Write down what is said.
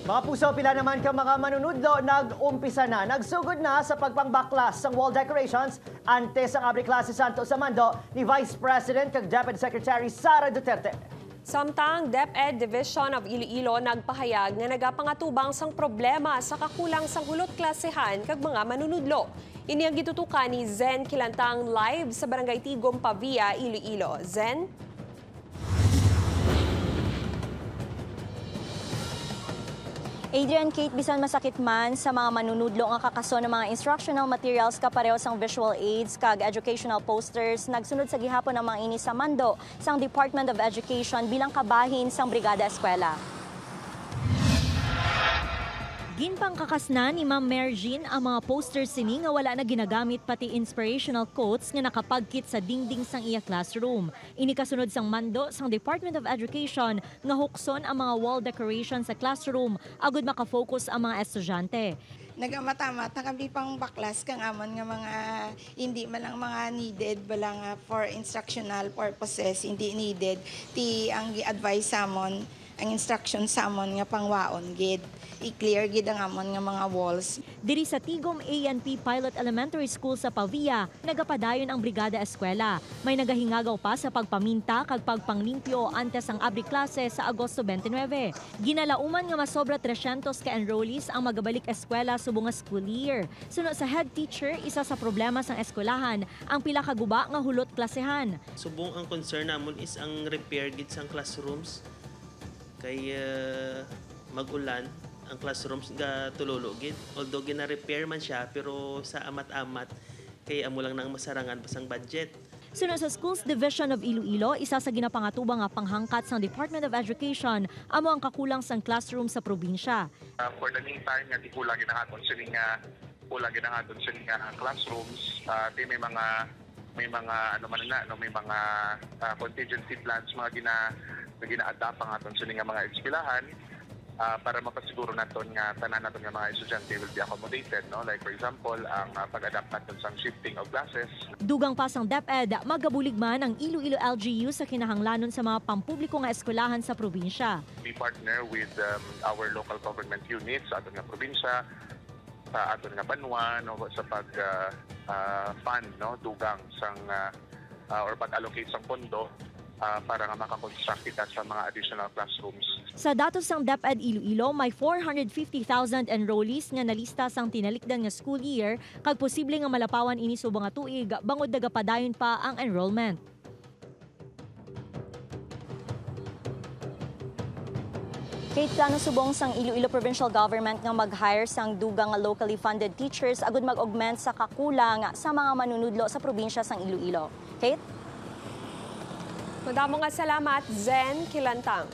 Mga puso, pila naman ka mga manunudlo nag-umpisa na. Nagsugod na sa pagpangbaklas ng wall decorations antes ang abri klase Santo sa mando ni Vice President kag Deputy Secretary Sara Duterte. Samtang DepEd Division of Iloilo nagpahayag nga nagapangatubang sang problema sa kakulang sang hulot klasehan kag mga manunudlo. Ini ang gitutukan ni Zen Kilantang live sa Barangay Tigom, Pavia, Iloilo. Zen? Adrian, Kate, bisan masakit man sa mga manunudlo nga kakaso ng mga instructional materials kapareho sang visual aids kag educational posters, nagsunod sa gihapon ng mga ini sa mando sang Department of Education bilang kabahin sang Brigada Eskwela. Ginpang kakasna ni Ma'am Mary Jean ang mga posters sini nga wala na ginagamit pati inspirational quotes nga nakapagkit sa dingding sang iya classroom. Ini kasunod sang mando sang Department of Education nga hukson ang mga wall decoration sa classroom agud makafocus ang mga estudyante. Nagamatamat na kami pang baklas kang amon nga mga hindi man lang mga needed balang for instructional purposes, hindi needed ti ang gi-advise samon ang instruction samon nga pangwaon gid i-clear gid ang amon nga mga walls. Diri sa Tigom A&P Pilot Elementary School sa Pavia, nagapadayon ang Brigada Eskwela. May nagahingagaw pa sa pagpaminta kag pagpanglimpyo antes ang abri klase sa Agosto 29. Ginalauman nga masobra 300 ka enrollees ang magabalik eskwela subong nga school year. Sunod sa head teacher, isa sa problema sang eskwelahan ang pila ka guba nga hulot klasehan. Subong ang concern namon is ang repair gid sang classrooms. Kay magulan ang classrooms nga tululogid. Although gina-repair man siya, pero sa amat-amat, kay amo lang nang masarangan pasang budget. Sunod sa Schools Division of Iloilo, isa sa ginapangatuba nga panghangkat sa Department of Education amo ang kakulang sang classroom sa probinsya. For the meantime, nga di kulang ginahaton sila nga classrooms. Di may mga ano man na, no, may mga contingency plans mga gina-adapt ang aton sila nga mga eskwelahan. Para mapasiguro naton nga tanan naton nga mga estudyante will be accommodated, no, like for example ang pag-adapt naton sang shifting of classes. Dugang pasang DepEd magabulig man ang Iloilo LGU sa kinahanglanon sa mga pampubliko nga eskwelahan sa probinsya. We partner with our local government units sa aton nga probinsya, sa aton nga banwa, no, sa pag fund, no, dugang sang or pag-allocate sang pondo para nga makakonstruct kita sa mga additional classrooms. Sa datos sang DepEd Iloilo, may 450,000 enrollees nga nalista sang tinalikdan nga school year kag posible nga malapawan ini subong nga tuig bangod nagapadayon pa ang enrollment. Kate, plano subong sang Iloilo Provincial Government nga mag-hire sang dugang nga locally funded teachers agud mag-augment sa kakulang sa mga manunudlo sa probinsya sang Iloilo. Kate? Madamo nga salamat, Zen Kilantang.